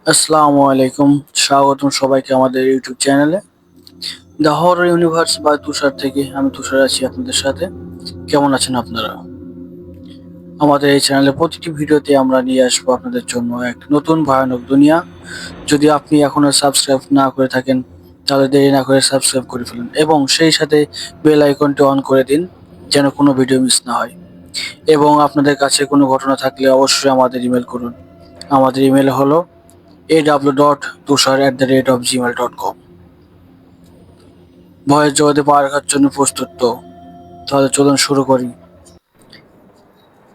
আসসালামু আলাইকুম। স্বাগতম সবাইকে আমাদের ইউটিউব চ্যানেলে দ্য হরর ইউনিভার্স বা তুষার থেকে। আমি তুষার আছি আপনাদের সাথে। কেমন আছেন আপনারা? আমাদের এই চ্যানেলে প্রতিটি ভিডিওতে আমরা নিয়ে আসবো আপনাদের জন্য এক নতুন ভয়ানক দুনিয়া। যদি আপনি এখনো সাবস্ক্রাইব না করে থাকেন তাহলে দেরি না করে সাবস্ক্রাইব করে ফেলুন এবং সেই সাথে বেল আইকনটি অন করে দিন যেন কোনো ভিডিও মিস না হয়। এবং আপনাদের কাছে কোনো ঘটনা থাকলে অবশ্যই আমাদের ইমেল করুন। আমাদের ইমেল হলো aw.tushar@gmail.com। ভয়ের জগতে পা রাখার জন্য প্রস্তুত তো? তাহলে চলুন শুরু করি।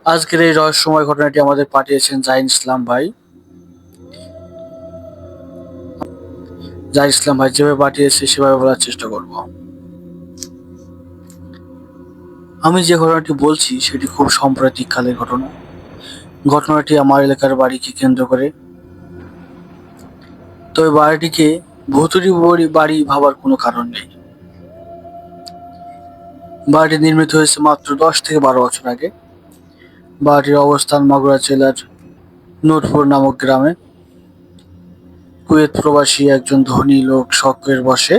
আজকের এই রহস্যময় ঘটনাটি আমাদের পাঠিয়েছেন জাহিন ইসলাম ভাই। জাহিন ইসলাম ভাই যেভাবে পাঠিয়েছে সেভাবে বলার চেষ্টা করব। আমি যে ঘটনাটি বলছি সেটি খুব সাম্প্রতিক কালের ঘটনা। ঘটনাটি আমার এলাকার বাড়িকে কেন্দ্র করে। তবে বাড়িটিকে ভুতুড়ি বাড়ি ভাবার কোনো কারণ নেই। বাড়িটি নির্মিত হয়েছে মাত্র 10 থেকে 12 বছর আগে। বাড়িটির অবস্থান মাগুরা জেলার নূরপুর নামক গ্রামে। কুয়েত প্রবাসী একজন ধনী লোক শখের বশে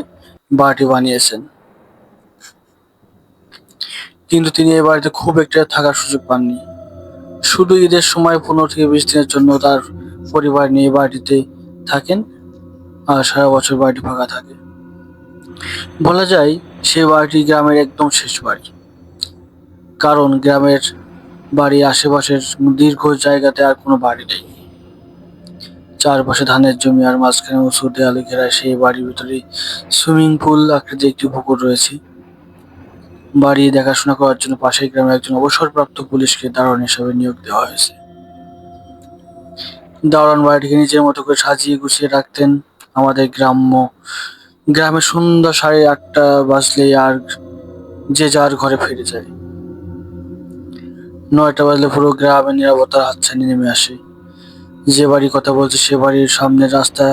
বাড়িটি বানিয়েছেন, কিন্তু তিনি এই বাড়িতে খুব একটা থাকার সুযোগ পাননি। শুধু ঈদের সময় 15 থেকে 20 দিনের জন্য তার পরিবার নিয়ে বাড়িটিতে থাকেন, আর সারা বছর বাড়িটি ফাঁকা থাকে। বলা যায় সেই বাড়িটি গ্রামের একদম শেষ বাড়ি, কারণ গ্রামের বাড়ি আশেপাশের দীর্ঘ জায়গাতে আর কোনো বাড়ি নেই। চারপাশে ধানের জমি আর মাঝখানে উঁচু দেয়ালে ঘেরা সেই বাড়ির ভিতরে সুইমিং পুল আকৃতির একটি পুকুর রয়েছে। বাড়ি দেখাশোনা করার জন্য পাশের গ্রামে একজন অবসরপ্রাপ্ত পুলিশকে দারোয়ান হিসেবে নিয়োগ দেওয়া হয়েছে। দারোয়ান বাড়িটিকে নিজের মতো করে সাজিয়ে গুছিয়ে রাখতেন। আমাদের গ্রামে সন্ধ্যা 8:30 বাজলেই আর যে যার ঘরে ফিরে যায়। 9টা বাজলে পুরো গ্রামে নীরবতার হাতছানি নেমে আসে। যে বাড়ির কথা বলছে সে বাড়ির সামনের রাস্তা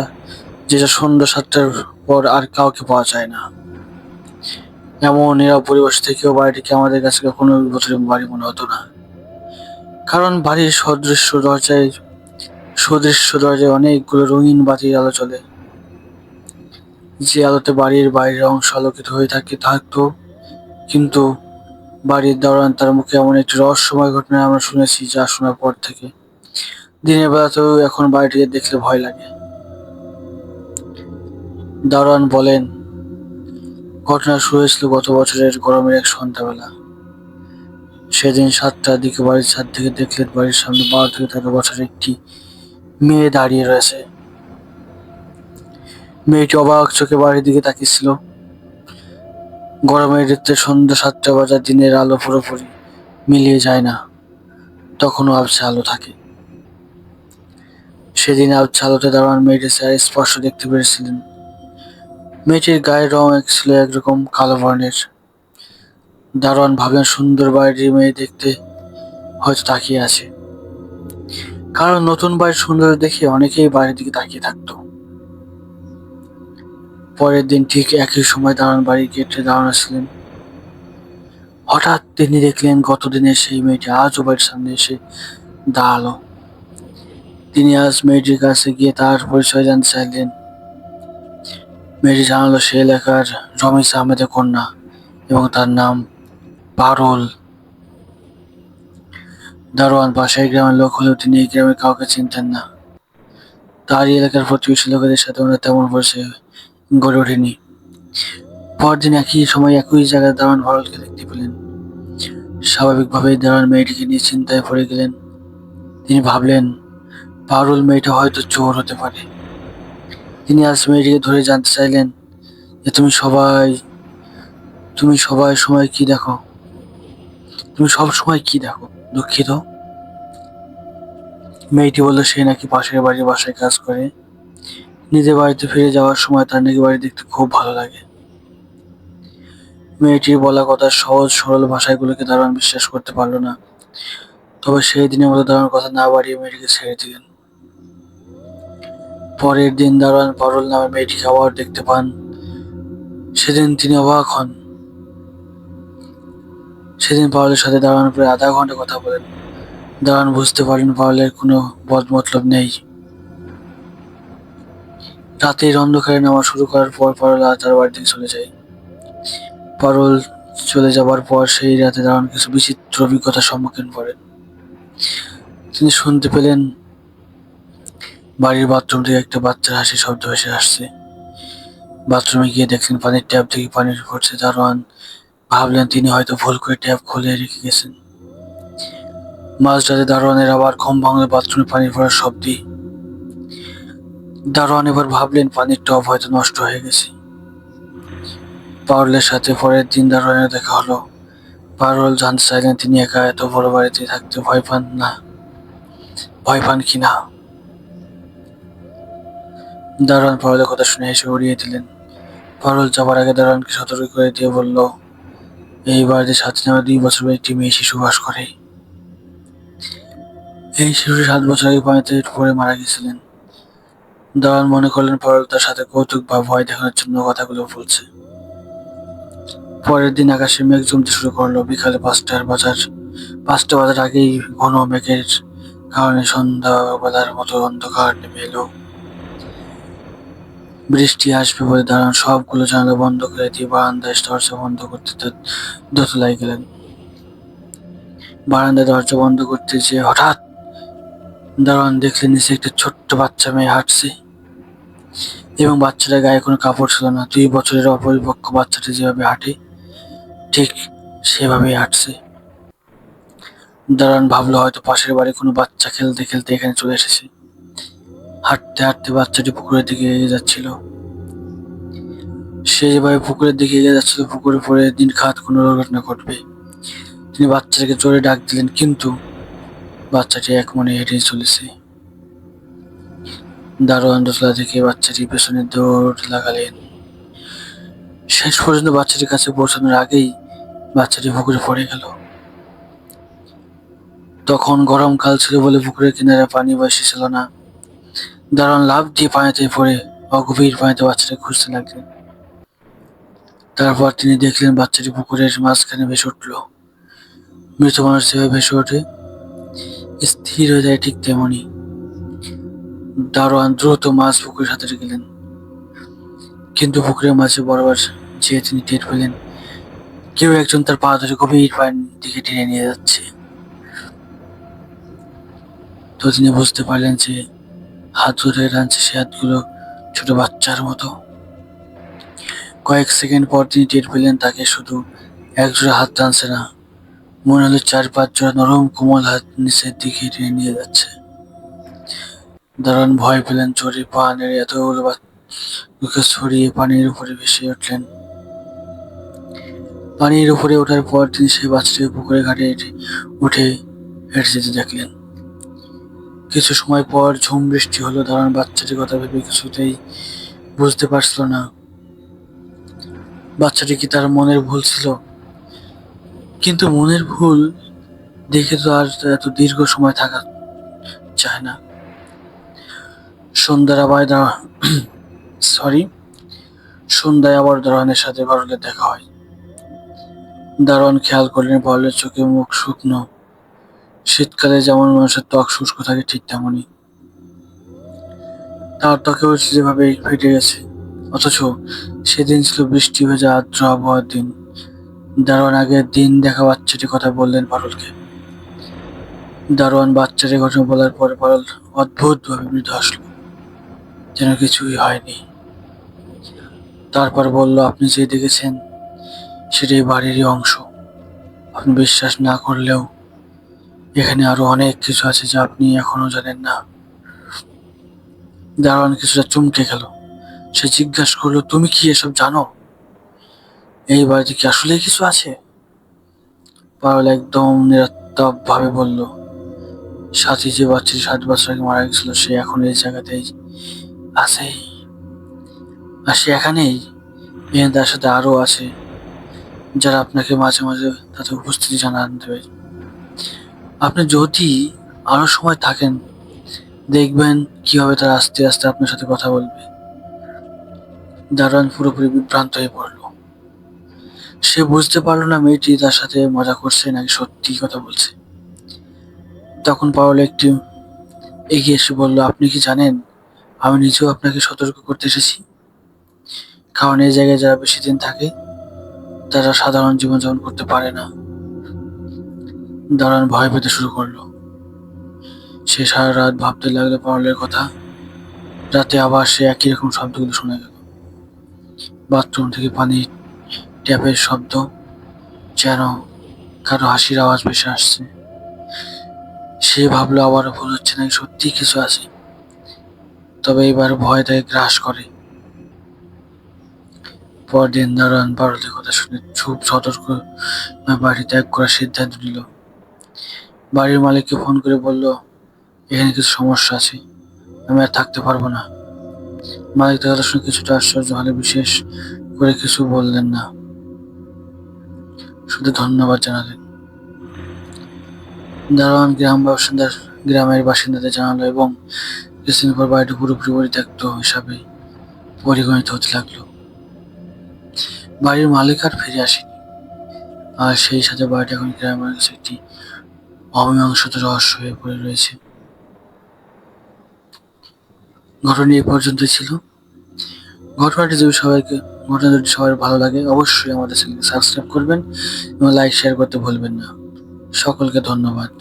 যে সন্ধ্যা 7টার পর আর কাউকে পাওয়া যায় না। এমন নীরব পরিবেশ থেকেও বাড়িটিকে আমাদের কাছে কখনো ভূতের বাড়ি মনে হতো না, কারণ বাড়ির সুদৃশ্য দরজায় অনেকগুলো রঙিন বাতির আলো জ্বলে, যে আলোতে বাড়ির বাইরের অংশ আলোকিত হয়ে থাকতো। কিন্তু বাড়ির দারোয়ান তার মুখে এমন একটি রহস্যময় ঘটনা আমরা শুনেছি, যা শোনার পর থেকে দিনের বেলাতেও এখন বাড়িটিকে দেখলে ভয় লাগে। দারোয়ান বলেন, ঘটনা শুরু হয়েছিল গত বছরের গরমের এক সন্ধ্যাবেলা। সেদিন 7টার দিকে বাড়ির ছাদ থেকে দেখলেন বাড়ির সামনে 12 থেকে 13 বছরের একটি মেয়ে দাঁড়িয়ে রয়েছে। মেয়েটি অবাক চোখে বাড়ির দিকে তাকিয়েছিল। গরমের ঋতুতে সন্ধ্যা 7টা বাজার দিনের আলো পুরোপুরি মিলিয়ে যায় না, তখনও আবছা আলো থাকে। সেদিন আবছা আলোতে দারোয়ান মেয়েটির চেহারা স্পষ্ট দেখতে পেরেছিলেন। মেয়েটির গায়ের রং ছিল একরকম কালো বর্ণের। দারোয়ান ভাবলেন সুন্দর বাড়ির মেয়ে দেখতে হয়তো তাকিয়ে আছে, কারণ নতুন বাড়ির সৌন্দর্য দেখে অনেকেই বাড়ির দিকে তাকিয়ে থাকতো। পরের দিন ঠিক একই সময় দারোয়ান বাড়ির গেটে দাঁড়ানো ছিলেন। হঠাৎ তিনি দেখলেন গত দিনের সেই মেয়েটি আজও বাড়ির সামনে এসে দাঁড়ালো। তিনি আজ মেয়েটির কাছে গিয়ে তার পরিচয় জানতে চাইলেন। মেয়েটি জানালো সে এলাকার রমিজ আহমেদের কন্যা এবং তার নাম পারুল। দারোয়ান পাশের গ্রামের লোক হলেও তিনি এই গ্রামে কাউকে চিনতেন না। তারই এলাকার প্রতিবেশী লোকেদের সাথে ওনার তেমন পরিচয় গড়ে ওঠেনি। পরদিন একই সময় একই জায়গায় দারোয়ান পারুলকে দেখতে পেলেন। স্বাভাবিকভাবেই দারোয়ান মেয়েটিকে নিয়ে চিন্তায় পড়ে গেলেন। তিনি ভাবলেন পারুল মেয়েটা হয়তো চোর হতে পারে। তিনি আজ মেয়েটিকে ধরে জানতে চাইলেন যে তুমি সব সময় কি দেখো? দুঃখিত। মেয়েটি বলল সে নাকি পাশের বাড়ির বাসায় কাজ করে। নিজের বাড়িতে ফিরে যাওয়ার সময় তার নাকি বাড়ি দেখতে খুব ভালো লাগে। মেয়েটির বলা কথা সহজ সরল ভাষাগুলোকে দারোয়ান বিশ্বাস করতে পারল না। তবে সেই দিনের মতো দারোয়ান কথা না বাড়িয়ে মেয়েটিকে ছেড়ে দিলেন। পরের দিন দারোয়ান পারুল নামে মেয়েটিকে আবার দেখতে পান। সেদিন তিনি অবাক হন। সেদিন পারুলের সাথে দারোয়ান প্রায় আধা ঘন্টা কথা বলেন। দারোয়ান বুঝতে পারলেন পারুলের কোনো বদমতলব নেই। রাতের অন্ধকারে নামা শুরু করার পর পারুল আর তার বাড়ি থেকে চলে যায়। পারুল চলে যাবার পর সেই রাতে দারুণ কিছু বিচিত্র অভিজ্ঞতার সম্মুখীন পড়েন। তিনি শুনতে পেলেন বাড়ির বাথরুম থেকে একটা বাচ্চার হাসির শব্দ ভেসে আসছে। বাথরুমে গিয়ে দেখলেন পানির ট্যাপ থেকে পানি পড়ছে। দারোয়ান ভাবলেন তিনি হয়তো ভুল করে ট্যাপ খুলে রেখে গেছেন। মাঝরাতে দারোয়ানের আবার ঘুম ভাঙল বাথরুমে পানি পড়ার শব্দে। দারোয়ান এবার ভাবলেন পানির টব হয়তো নষ্ট হয়ে গেছে। পারুলের সাথে পরের দিন দারোয়ানের দেখা হলো। পারুল জানতে চাইলেন তিনি একা এত বড় বাড়িতে থাকতে ভয় পান কিনা। দারোয়ান পারুলের কথা শুনে হেসে উড়িয়ে দিলেন। পারুল যাবার আগে দারোয়ানকে সতর্ক করে দিয়ে বলল, এই বাড়িতে 7 নামে 2 বছরের একটি মেয়ে শিশু বাস করে। এই শিশুটি 7 বছর আগে পানিতে পড়ে মারা গেছিলেন। দারোয়ান মনে করলেন পারুল তার সাথে কৌতুক বা ভয় দেখানোর জন্য কথাগুলো বলছে। পরের দিন আকাশে মেঘ জমতে শুরু করলো। বিকালে 5টা বাজার আগেই ঘন মেঘের কারণে সন্ধ্যাবেলার মতো অন্ধকার নেমে এলো। বৃষ্টি আসবে বলে দারোয়ান সবগুলো জানালা বন্ধ করে দিয়ে বারান্দায় দরজা বন্ধ করতে দোতলায় গেলেন। বারান্দায় দরজা বন্ধ করতে যেয়ে হঠাৎ দারোয়ান দেখলেন নিচে একটা ছোট্ট বাচ্চা মেয়ে হাঁটছে এবং বাচ্চাটার গায়ে কোনো কাপড় ছিল না। 2 বছরের অপরিপক্ক বাচ্চাটি যেভাবে হাঁটে ঠিক সেভাবেই হাঁটছে। দারোয়ান ভাবলো হয়তো পাশের বাড়ি কোনো বাচ্চা খেলতে খেলতে এখানে চলে এসেছে। হাঁটতে হাঁটতে বাচ্চাটি পুকুরের দিকে এগিয়ে যাচ্ছিল। সে যেভাবে পুকুরের দিকে এগিয়ে যাচ্ছিল পুকুরে পড়ে দিনখাত কোনো দুর্ঘটনা ঘটবে। তিনি বাচ্চাটাকে জোরে ডাক দিলেন, কিন্তু বাচ্চাটি এক মনে হেঁটে চলেছে। দারোয়ান দোতলা থেকে বাচ্চাটির পেছনে দৌড় লাগালেন। শেষ পর্যন্ত বাচ্চাটির কাছে পৌঁছানোর আগেই বাচ্চাটি পুকুরে পড়ে গেল। তখন গরমকাল ছিল বলে পুকুরের কিনারে পানি বেশি ছিল না। দারোয়ান লাফ দিয়ে পানিতে পড়ে অগভীর পানিতে বাচ্চাটাকে খুঁজতে লাগলেন। তারপর তিনি দেখলেন বাচ্চাটি পুকুরের মাঝখানে ভেসে উঠল। মৃত মানুষ যেভাবে ভেসে ওঠে, স্থির হয়ে যায়, ঠিক তেমনি দারোয়ান দ্রুত মাছ পুকুরে সাঁতারে গেলেন। কিন্তু পুকুরের মাঝে বরাবর যেয়ে তিনি টের পেলেন কেউ একজন তার পা ধরে গভীর পানির দিকে টেনে নিয়ে যাচ্ছে। তো তিনি বুঝতে পারলেন যে হাত ধরে টানছে, সে হাতগুলো ছোট বাচ্চার মতো। কয়েক সেকেন্ড পর তিনি টের পেলেন তাকে শুধু একজোড়া হাত টানছে না, মনে হলো 4-5 জোড়া নরম কোমল হাত নিচের দিকে টেনে নিয়ে যাচ্ছে। দারোয়ান ভয় পেলেন, জোরে পা নেড়ে এতগুলো বাচ্চাকে ছড়িয়ে পানির উপরে ভেসে উঠলেন। পানির উপরে ওঠার পর তিনি সেই বাচ্চাটিকে পুকুরের ঘাটে উঠে হেঁটে যেতে দেখলেন। কিছু সময় পর ঝুম বৃষ্টি হলো। দারোয়ান বাচ্চাটির কথা ভেবে কিছুতেই বুঝতে পারছিল না বাচ্চাটি কি তার মনের ভুল ছিল, কিন্তু মনের ভুল দেখে তো আর এত দীর্ঘ সময় থাকা যায় না। সন্ধ্যায় আবার দারোয়ানের সাথে পারুলের দেখা হয়। দারোয়ান খেয়াল করলেন পারুলের চোখে মুখ শুকনো। শীতকালে যেমন মানুষের ত্বক শুষ্ক থাকে ঠিক তেমনই তার ত্বকেও যেভাবে ফেটে গেছে। অথচ সেদিন ছিল বৃষ্টি ভেজা আর্দ্র আবহাওয়ার দিন। দারোয়ান আগের দিন দেখা বাচ্চাটির কথা বললেন পারুলকে। দারোয়ান বাচ্চাটির ঘটনা বলার পরে পারুল অদ্ভুতভাবে মৃদু হাসল, যেন কিছুই হয়নি। তারপর বলল, আপনি যে দেখেছেন সেটাই বাড়িরই অংশ। আপনি বিশ্বাস না করলেও এখানে আরো অনেক কিছু আছে যা আপনি এখনো জানেন না। দারোয়ান কিছুটা চমকে গেল। সে জিজ্ঞাসা করলো, তুমি কি এসব জানো? এই বাড়িতে কি আসলেই কিছু আছে? পারুল একদম নিরুত্তর ভাবে বলল, সাথী যে বাচ্চাটি 7 বছর আগে মারা গেছিল সে এখন এই জায়গাতেই আছে। আর সে এখানেই, তার সাথে আরো আছে যারা আপনাকে মাঝে মাঝে তাদের উপস্থিতি জানান দেবে। আপনি যদি আরো সময় থাকেন দেখবেন কিভাবে তারা আস্তে আস্তে আপনার সাথে কথা বলবে। দারোয়ান পুরোপুরি বিভ্রান্ত হয়ে পড়ল। সে বুঝতে পারলো না মেয়েটি তার সাথে মজা করছে নাকি সত্যি কথা বলছে। তখন পারুল একটু এগিয়ে এসে বলল, আপনি কি জানেন আমি নিজেও আপনাকে সতর্ক করতে এসেছি, কারণ এই জায়গায় যারা বেশি দিন থাকে তারা সাধারণ জীবনযাপন করতে পারে না। দারোয়ান ভয় পেতে শুরু করলো। সে সারা রাত ভাবতে লাগলো পারুলের কথা। রাতে আবার সে একই রকম শব্দগুলো শোনা গেল। বাথরুম থেকে পানির ট্যাপের শব্দ, যেন কারো হাসির আওয়াজ ভেসে আসছে। সে ভাবলো আবারও ভুল হচ্ছে নাকি সত্যি কিছু আছে। তবে এবার ভয় তাকে গ্রাস করে। পরদিন দারোয়ান পারুলের কথা শুনে খুব সতর্ক বাড়ি ত্যাগ করার সিদ্ধান্ত নিল। বাড়ির মালিককে ফোন করে বলল, এখানে কিছু সমস্যা আছে, আমি আর থাকতে পারবো না। মালিক তার কথা শুনে কিছুটা আশ্চর্য হলে বিশেষ করে কিছু বললেন না, শুধু ধন্যবাদ জানালেন। দারোয়ান গ্রামের বাসিন্দাদের জানালো এবং কিছুদিন পর বাড়িটি পুরোপুরি পরিত্যক্ত হিসাবে পরিগণিত হতে লাগলো। বাড়ির মালিক আর ফিরে আসেনি, আর সেই সাথে বাড়িটি এখন গ্রামের কাছে একটি অমীমাংসিত রহস্য হয়ে পড়ে রয়েছে। ঘটনা এই পর্যন্তই ছিল। ঘটনাটি যদি সবার ভালো লাগে অবশ্যই আমাদের চ্যানেলকে সাবস্ক্রাইব করবেন এবং লাইক শেয়ার করতে ভুলবেন না। সকলকে ধন্যবাদ।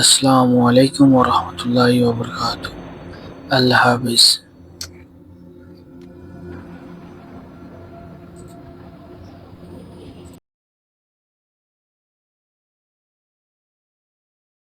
আসসালামু আলাইকুম ওয়া রাহমাতুল্লাহি ওয়া বারাকাতুহু। আল্লাহ হাফেজ।